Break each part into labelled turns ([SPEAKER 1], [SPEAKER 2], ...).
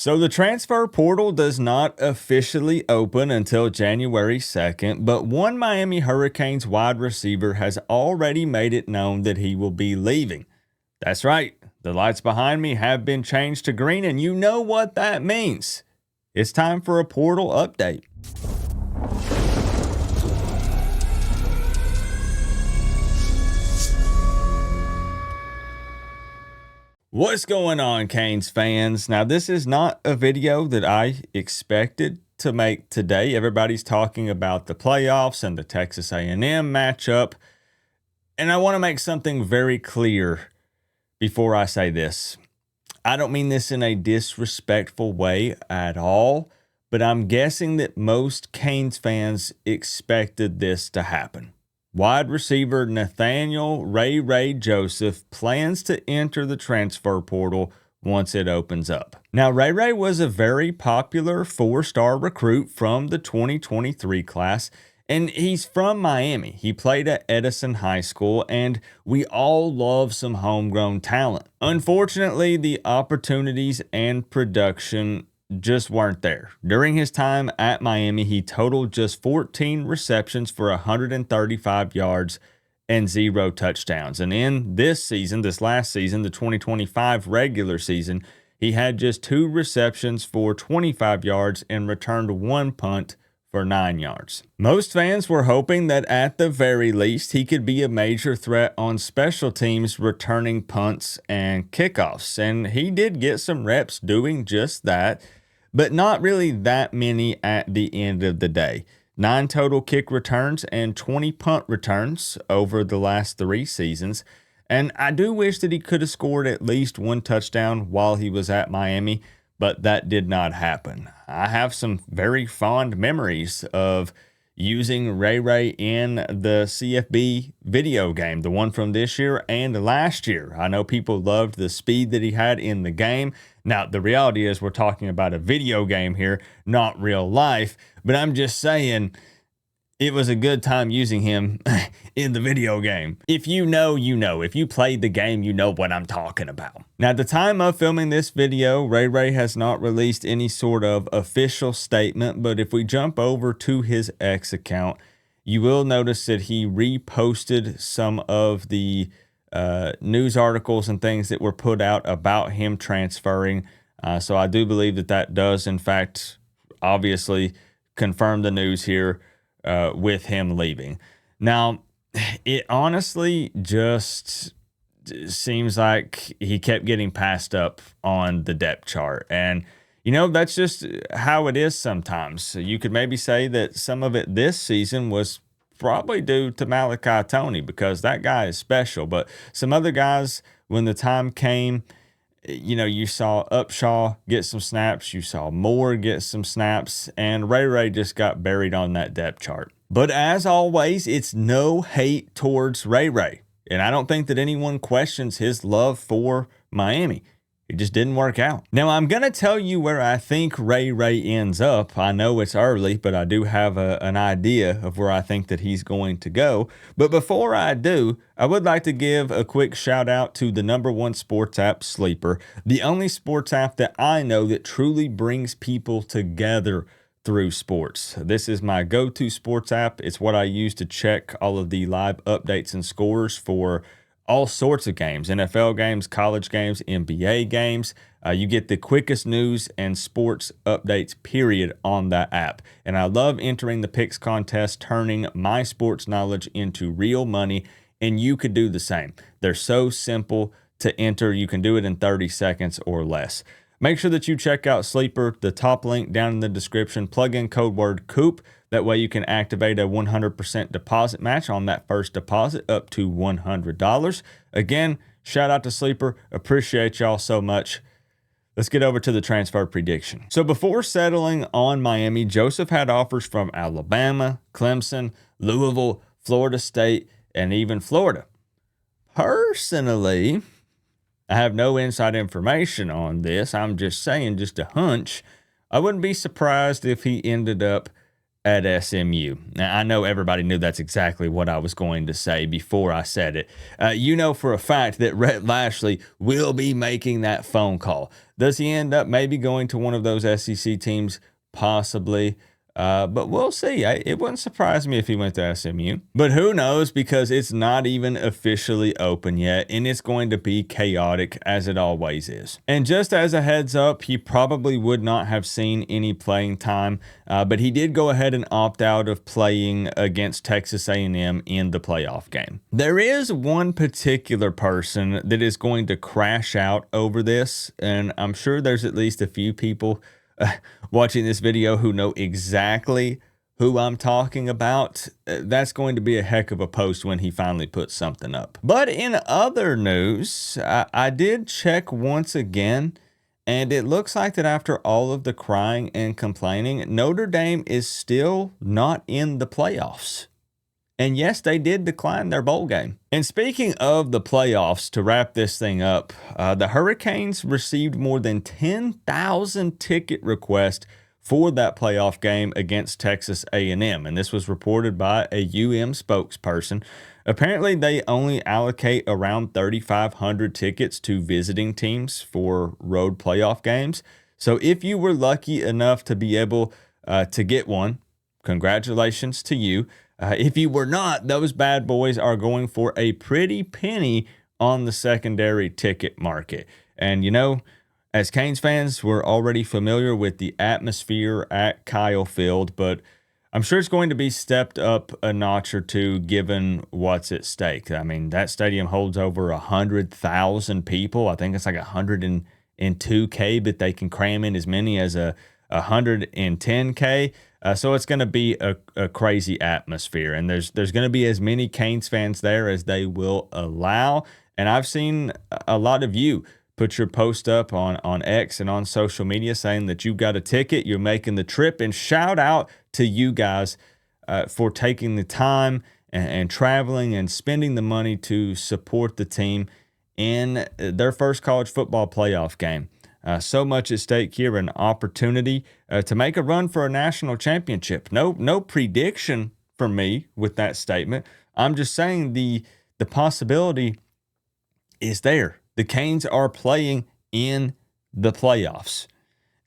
[SPEAKER 1] So the transfer portal does not officially open until January 2nd, but one Miami Hurricanes wide receiver has already made it known that he will be leaving. That's right. The lights behind me have been changed to green, and you know what that means. It's time for a portal update. What's going on, Canes fans? Now, this is not a video that I expected to make today. Everybody's talking about the playoffs and the Texas A&M matchup, and I want to make something very clear before I say this. I don't mean this in a disrespectful way at all, but I'm guessing that most Canes fans expected this to happen. Wide receiver Nathaniel Ray Joseph plans to enter the transfer portal once it opens up. Now, Ray was a very popular four-star recruit from the 2023 class, and he's from Miami. He played at Edison High School, and we all love some homegrown talent. Unfortunately, the opportunities and production just weren't there. During his time at Miami, he totaled just 14 receptions for 135 yards and 0 touchdowns. And in this last season, the 2025 regular season, he had just 2 receptions for 25 yards and returned 1 punt for 9 yards. Most fans were hoping that at the very least, he could be a major threat on special teams, returning punts and kickoffs. And he did get some reps doing just that, but not really that many at the end of the day. 9 total kick returns and 20 punt returns over the last 3 seasons. And I do wish that he could have scored at least 1 touchdown while he was at Miami, but that did not happen. I have some very fond memories of using Ray in the CFB video game, the one from this year and last year. I know people loved the speed that he had in the game. Now, the reality is we're talking about a video game here, not real life, but I'm just saying it was a good time using him in the video game. If you know, you know. If you played the game, you know what I'm talking about. Now, at the time of filming this video, Ray has not released any sort of official statement, but if we jump over to his X account, you will notice that he reposted some of the news articles and things that were put out about him transferring. So I do believe that that does, in fact, obviously confirm the news here with him leaving. Now, it honestly just seems like he kept getting passed up on the depth chart. And, you know, that's just how it is sometimes. You could maybe say that some of it this season was probably due to Malachi Toney, because that guy is special. But some other guys, when the time came, you know, you saw Upshaw get some snaps, you saw Moore get some snaps, and Ray just got buried on that depth chart. But as always, it's no hate towards Ray. And I don't think that anyone questions his love for Miami. It just didn't work out. Now, I'm going to tell you where I think Ray ends up. I know it's early, but I do have an idea of where I think that he's going to go. But before I do, I would like to give a quick shout out to the #1 sports app, Sleeper, the only sports app that I know that truly brings people together through sports. This is my go-to sports app. It's what I use to check all of the live updates and scores for all sorts of games, NFL games, college games, NBA games. You get the quickest news and sports updates, period, on that app. And I love entering the picks contest, turning my sports knowledge into real money, and you could do the same. They're so simple to enter. You can do it in 30 seconds or less. Make sure that you check out Sleeper, the top link down in the description. Plug in code word COOP. That way you can activate a 100% deposit match on that first deposit up to $100. Again, shout out to Sleeper. Appreciate y'all so much. Let's get over to the transfer prediction. So before settling on Miami, Joseph had offers from Alabama, Clemson, Louisville, Florida State, and even Florida. Personally, I have no inside information on this. I'm just saying, just a hunch. I wouldn't be surprised if he ended up at SMU. Now, I know everybody knew that's exactly what I was going to say before I said it. You know for a fact that Rhett Lashley will be making that phone call. Does he end up maybe going to one of those SEC teams? Possibly. But we'll see. It wouldn't surprise me if he went to SMU. But who knows, because it's not even officially open yet, and it's going to be chaotic as it always is. And just as a heads up, he probably would not have seen any playing time, but he did go ahead and opt out of playing against Texas A&M in the playoff game. There is one particular person that is going to crash out over this, and I'm sure there's at least a few people watching this video who know exactly who I'm talking about. That's going to be a heck of a post when he finally puts something up. But in other news, I did check once again, and it looks like that after all of the crying and complaining, Notre Dame is still not in the playoffs. And yes, they did decline their bowl game. And speaking of the playoffs, to wrap this thing up, the Hurricanes received more than 10,000 ticket requests for that playoff game against Texas A&M. And this was reported by a spokesperson. Apparently, they only allocate around 3,500 tickets to visiting teams for road playoff games. So if you were lucky enough to be able to get one, congratulations to you. If you were not, those bad boys are going for a pretty penny on the secondary ticket market. And, you know, as Canes fans, we're already familiar with the atmosphere at Kyle Field, but I'm sure it's going to be stepped up a notch or two given what's at stake. I mean, that stadium holds over 100,000 people. I think it's like 102K, but they can cram in as many as 110K. So it's going to be a crazy atmosphere, and there's going to be as many Canes fans there as they will allow. And I've seen a lot of you put your post up on X and on social media saying that you've got a ticket, you're making the trip, and shout out to you guys for taking the time and traveling and spending the money to support the team in their first college football playoff game. So much at stake here, an opportunity to make a run for a national championship. No prediction from me with that statement. I'm just saying the possibility is there. The Canes are playing in the playoffs.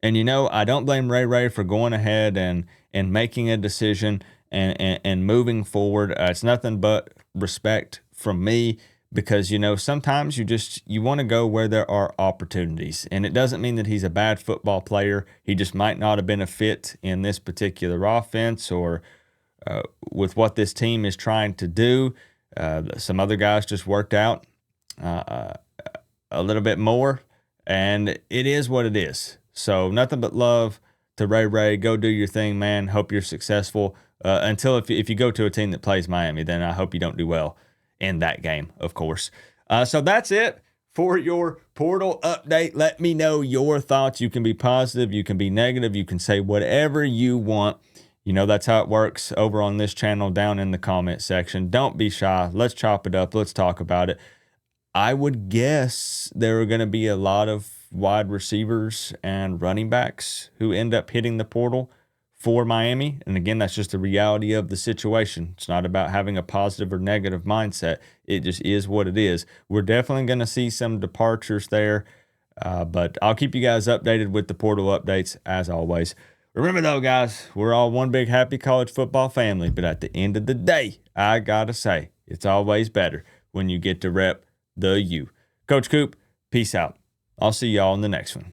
[SPEAKER 1] And, you know, I don't blame Ray for going ahead and making a decision and moving forward. It's nothing but respect from me. Because, you know, sometimes you want to go where there are opportunities. And it doesn't mean that he's a bad football player. He just might not have been a fit in this particular offense or with what this team is trying to do. Some other guys just worked out a little bit more. And it is what it is. So nothing but love to Ray. Go do your thing, man. Hope you're successful. Until if you go to a team that plays Miami, then I hope you don't do well in that game, of course. So that's it for your portal update. Let me know your thoughts. You can be positive, you can be negative, you can say whatever you want. You know, that's how it works over on this channel down in the comment section. Don't be shy. Let's chop it up. Let's talk about it. I would guess there are going to be a lot of wide receivers and running backs who end up hitting the portal for Miami. And again, that's just the reality of the situation. It's not about having a positive or negative mindset. It just is what it is. We're definitely going to see some departures there, but I'll keep you guys updated with the portal updates as always. Remember though, guys, we're all one big happy college football family, but at the end of the day, I gotta say, it's always better when you get to rep the U. Coach Coop, peace out. I'll see y'all in the next one.